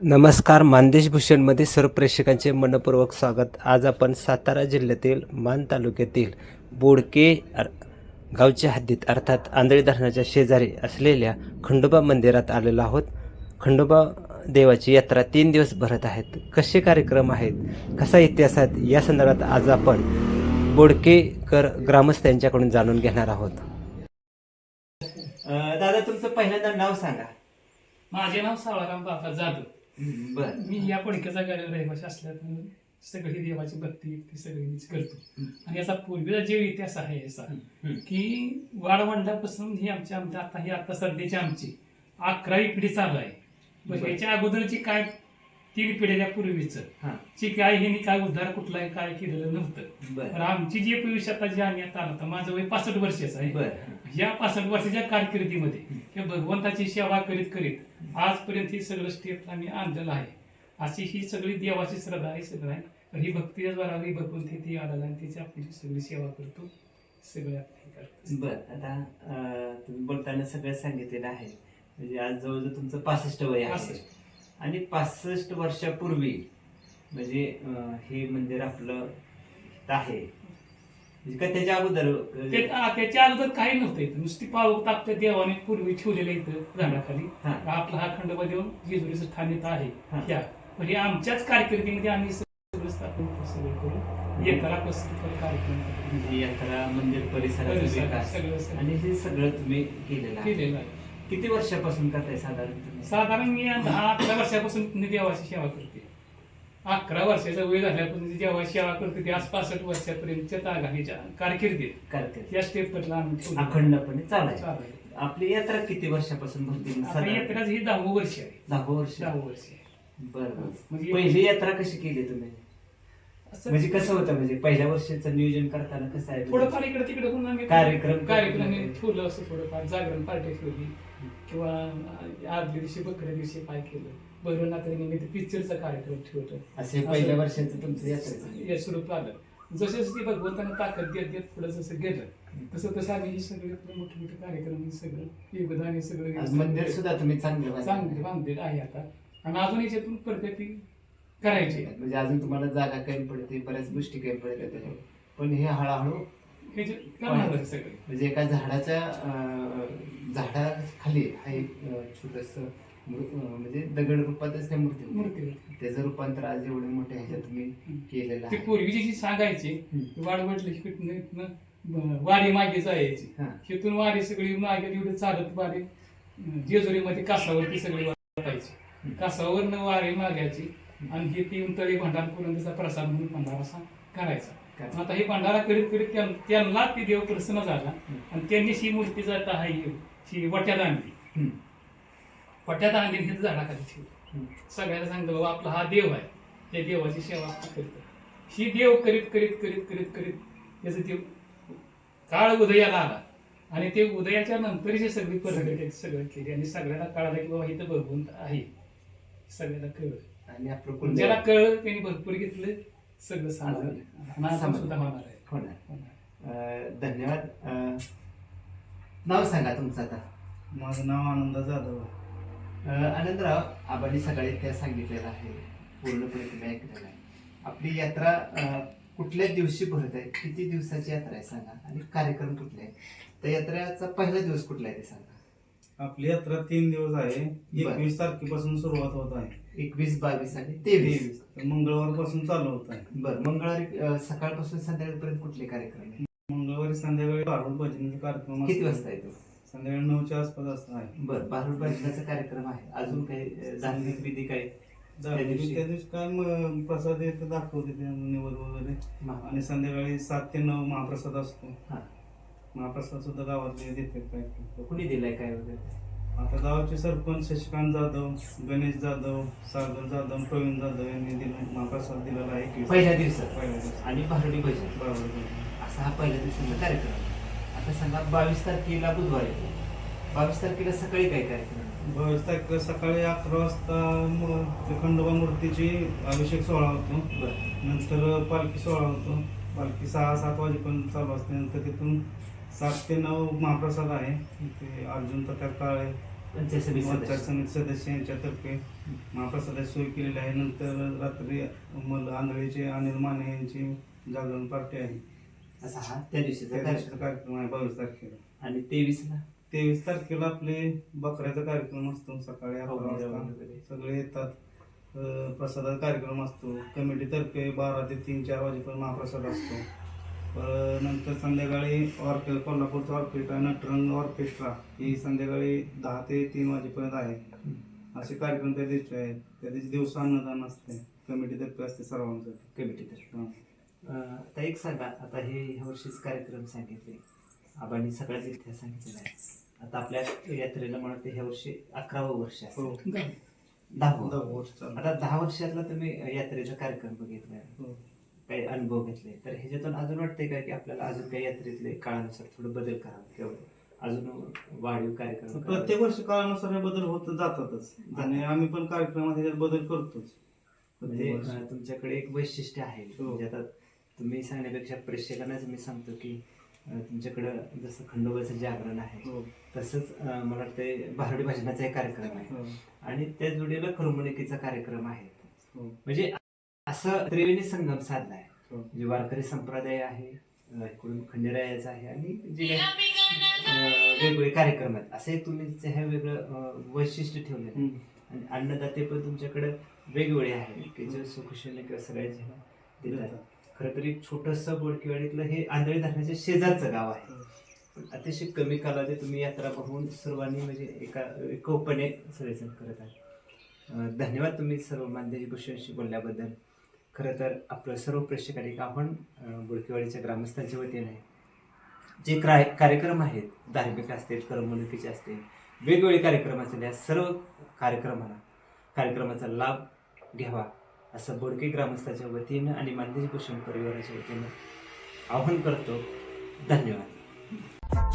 नमस्कार. मानदेश भूषणमध्ये सर्व प्रेक्षकांचे मनपूर्वक स्वागत. आज आपण सातारा जिल्ह्यातील मान तालुक्यातील बोडके गावच्या हद्दीत अर्थात आंधळी धरणाच्या शेजारी असलेल्या खंडोबा मंदिरात आलेलो आहोत. खंडोबा देवाची यात्रा 3 दिवस भरत आहेत. कसे कार्यक्रम आहेत, कसा इतिहास आहे, या संदर्भात आज आपण बोडकेकर ग्रामस्थ यांच्याकडून जाणून घेणार आहोत. दादा, तुमचं पहिल्यांदा नाव सांगा. माझे नाव सावळाराम बाबा जाधव. बर. मी या पडक्याचा रहिवासी असल्यामुळे सगळी देवाची भक्ती ती सगळी मीच करतो. आणि याचा पूर्वीचा जे इतिहास आहे याचा की वाडवंडापासून ही आता सध्याची आमची 11वी पिढी चालू आहे. पण याच्या अगोदरची काय 3 पिढ्याच्या पूर्वीच ची काय हिने काय उद्धार कुठलाही काय केलेलं नव्हतं. तर आमची जी भविष्यात जी आम्ही आता आलो, माझं वय 65 वर्षाचं आहे. या 65 वर्षाच्या कारकिर्दीमध्ये या भगवंताची सेवा करीत करीत आजपर्यंत ही सगळं स्टेप आम्ही आणलेलं आहे. अशी ही सगळी देवाची श्रद्धा आहे, सगळं आहे. तर ही भक्ती द्वारा भगवंत ती आलेला आणि तिची आपली सगळी सेवा करतो, सगळं करतो. बर. आता तुम्ही बोलताना सगळं सांगितलेलं आहे. म्हणजे आज जवळजवळ तुमचं 65 वय आहे आणि 65 वर्षापूर्वी म्हणजे हे मंदिर आपलं आहे का त्याच्या अगोदर? त्याच्या अगोदर काही नव्हतं इथं. नुसती पाऊक आपल्या देवाने पूर्वी ठेवलेलं इथं झाडाखाली. आपला हा खंडोबा देऊन जेजुरीचं ठाण इथं आहे. म्हणजे आमच्याच कारकिर्दीमध्ये आम्ही सगळं स्थापन सगळं करून यात्रा कार्यक्रम, यात्रा, मंदिर परिसर आणि हे सगळं तुम्ही केलेलं आहे. किती वर्षापासून करताय साधारण मी 10-11 वर्षापासून देवाची सेवा करते. 11 वर्षाचा वय झाल्यापासून देवाची सेवा करते. ते आज 65 वर्षापर्यंतच्या तागाच्या कारकिर्दीत या स्टेपला आम्ही अखंडपणे चालाय. आपली यात्रा किती वर्षापासून भरती? यात्रा ही 10वं वर्ष आहे. 10वं वर्ष. 10वं वर्ष. बरं. म्हणजे पहिली यात्रा कशी केली तुम्ही? म्हणजे कसं होतं, म्हणजे पहिल्या वर्षाचं नियोजन करताना कसं आहे? थोडंफार इकडे तिकडे होऊन आम्ही कार्यक्रम ठेवलं असं, थोडंफार जागरण पार्टी ठेवली किंवा आदल्या दिवशी बकऱ्या दिवशी काय केलं, भैरवनाथाने निमित्त पिक्चरचा कार्यक्रम ठेवतो. असे पहिल्या वर्षाचं तुमचं यात्रेचं स्वरूप आलं. जसं जसं भगवंतानं ताकद देत देत पुढे जसं गेलं तसं तसं आम्ही सगळे मोठे मोठे कार्यक्रम सगळं योगदान सगळं मंदिर सुद्धा तुम्ही चांगले बांधलेलं आहे आता. आणि अजून याच्यातून प्रगती करायची. म्हणजे अजून तुम्हाला जागा कमी पडते, बऱ्याच गोष्टी कमी पडतात त्याच्यावर, पण हे हळूहळू सगळं. म्हणजे एका झाडाखाली हा एक छोटस म्हणजे दगड रूपातच त्या मूर्ती त्याचं रूपांतर आज एवढे मोठे ह्याच्यात तुम्ही केलेलं आहे. पूर्वीची जी सांगायची वाढवटली वारी मागे जायची, तिथून वारी सगळी मागे एवढी चालत वारी जेजुरीमध्ये कासावरती सगळी वाटायची. कासावर वारी मागायची आणि ही 3 तळी भंडार करून त्याचा प्रसाद म्हणून भंडारा असा करायचा. आता हे भंडारा करीत करीत त्यांना ती देव प्रसन्न झाला आणि त्यांनी ही मूर्ती जात आहे ही वट्यात आणली. वट्यात आणली हे झाडाखाली ठेवली. सगळ्यांना सांगतो बाबा आपला हा देव आहे, त्या देवाची सेवा करतो. ही देव करीत करीत करीत करीत करीत त्याचं ते काळ उदयाला आला आणि ते उदयाच्या नंतर जे सगळी परगट सगळं केली आणि सगळ्यांना कळालं की बाबा इथं भगवंत आहे. सगळ्यांना कळलं आणि आपलं ज्याला कळलं त्यांनी भरपूर घेतलं, सगळं सुद्धा होणार आहे. धन्यवाद. नाव सांगा तुमचं आता? माझं नाव आनंद जाधव. आनंदराव, आपण सगळे त्या सांगितलेलं आहे, पूर्णपणे तुम्ही ऐकलेलं आहे. आपली यात्रा कुठल्या दिवशी भरत आहे, किती दिवसाची यात्रा आहे सांगा, आणि कार्यक्रम कुठले आहे? त्या यात्रेचा पहिला दिवस कुठला आहे ते सांगा. आपली यात्रा 3 दिवस आहे. 21 तारखेपासून सुरुवात होत आहे. 21, 22 आणि 23 मंगळवार पासून चालू होत आहे. बरं. मंगळवारी सकाळपासून संध्याकाळपर्यंत कुठले कार्यक्रम आहे? मंगळवारी संध्याकाळी भारूड भजनाचा कार्यक्रम. किती वाजता येतो? संध्याकाळी 9च्या आसपास असं आहे. बरं. भारूड भजनाचा कार्यक्रम आहे. अजून काही धार्मिक विधी काय त्या दिवशी काय प्रसाद येतं दाखवते, निवड वगैरे. आणि संध्याकाळी 7 ते 9 महाप्रसाद असतो. महाप्रसाद सुद्धा गावातले देते. काय कुणी दिलाय काय वगैरे? आता गावाचे सरपंच शशिकांत जाधव, गणेश जाधव, सागर जाधव, प्रवीण जाधव यांनी महाप्रसाद दिलेला आहे पहिल्या दिवसात. आणि भारुडी भजन बरोबर असा हा पहिल्या दिवसाचा कार्यक्रम. आता सांगा 22 तारखेला बुधवार येतो. 22 तारखेला सकाळी काय कार्यक्रम? 22 तारखेला सकाळी 11 वाजता खंडोबा मूर्तीची अभिषेक सोहळा होतो. नंतर पालखी सोहळा होतो. पालखी 6-7 वाजेपर्यंत चालू असते. नंतर तिथून 7 ते 9 महाप्रसाद आहे. ते अर्जुन तथा काळे पंचायत समिती पंचायत सदस्य. समिती सदस्य यांच्यातर्फे महाप्रसादाची सोय केलेली आहे. नंतर रात्री आंधळीचे अनिल माने यांची जागरण पार्टी आहे. असा हा त्या दिवशीचा त्या दिवशीचा कार्यक्रम. कार्यक्रम आहे 22 तारखेला. आणि 23ला 23 तारखेला आपले बकऱ्याचा कार्यक्रम असतो. सकाळी 11 वाजता वगैरे. सगळे येतात. प्रसादाचा कार्यक्रम असतो. कमिटीतर्फे 12 ते 3-4 वाजेपर्यंत महाप्रसाद असतो. नंतर संध्याकाळी कोल्हापूरचा ऑर्केस्ट्रा नटरंग ऑर्केस्ट्रा ही संध्याकाळी 10 ते 3 वाजेपर्यंत आहे. असे कार्यक्रम त्या दिवशी आहेत. त्या दिवशी दिवसा अन्नदान असते. कमिटीतर्फे असते सर्वांसाठी. कमिटीतर्फे. हां. आता एक सांगा, आता हे ह्या वर्षीच कार्यक्रम सांगितले आबांनी सगळ्याच इतिहास सांगितलेला आहे. आता आपल्या यात्रेला मला वाटतं ह्या वर्षी 11वं वर्ष आहे. हो. 10वं. वर्ष चालू. आता 10 वर्षातला तुम्ही यात्रेचा कार्यक्रम बघितलाय, हो. काही अनुभव घेतले, तर ह्याच्यातून अजून वाटतंय का की आपल्याला अजून काही यात्रेतले काळानुसार थोडं बदल करावा किंवा अजून वाढीव कार्यक्रम करावे? प्रत्येक वर्षी काळानुसार हे बदल होत जातातच आणि आम्ही पण कार्यक्रमात ह्याच्यात बदल करतोच. म्हणजे तुमच्याकडे एक वैशिष्ट्य आहे. हो. म्हणजे आता तुम्ही सांगण्यापेक्षा प्रेक्षकांनाच मी सांगतो की तुमच्याकडं जसं खंडोबाचं जागरण आहे, हो. तसंच मला वाटतं भारडी भजनाचा एक कार्यक्रम आहे हो. आणि त्या जोडीला करमणुकीचा कार्यक्रम आहे. हो. म्हणजे असं त्रिवेणी संगम साधलाय. हो. म्हणजे वारकरी संप्रदाय आहे, इकडून खंडेरायाचा आहे आणि जे काही वेगवेगळे कार्यक्रम आहेत, असे तुम्ही हे वेगळं वैशिष्ट्य ठेवलेलं आहे. हम्म. आणि अन्नदाते पण तुमच्याकडे वेगवेगळे आहेत की जे सुखुशीने किंवा सगळ्यांचे देतात. खरं तरी छोटंसं बोडकेवाडीतलं हे आंधळी धरणाच्या शेजारचं गाव आहे. पण अतिशय कमी कालावधीत तुम्ही यात्रा बघून सर्वांनी म्हणजे एकोपणे सगळेजण करत आहेत. धन्यवाद तुम्ही सर्व मानदेश भूषणशी बोलल्याबद्दल. खरं तर आपलं सर्व प्रेक्षकांनी एक आव्हान बोडकेवाडीच्या ग्रामस्थांच्या वतीने जे कार्यक्रम आहेत, धार्मिक असतील, करमणुकीचे असतील, वेगवेगळे कार्यक्रम असतील, या सर्व कार्यक्रमाचा लाभ घ्यावा असं बोडके ग्रामस्थाच्या वतीनं आणि मानदेश भूषण परिवाराच्या वतीनं आवाहन करतो. धन्यवाद.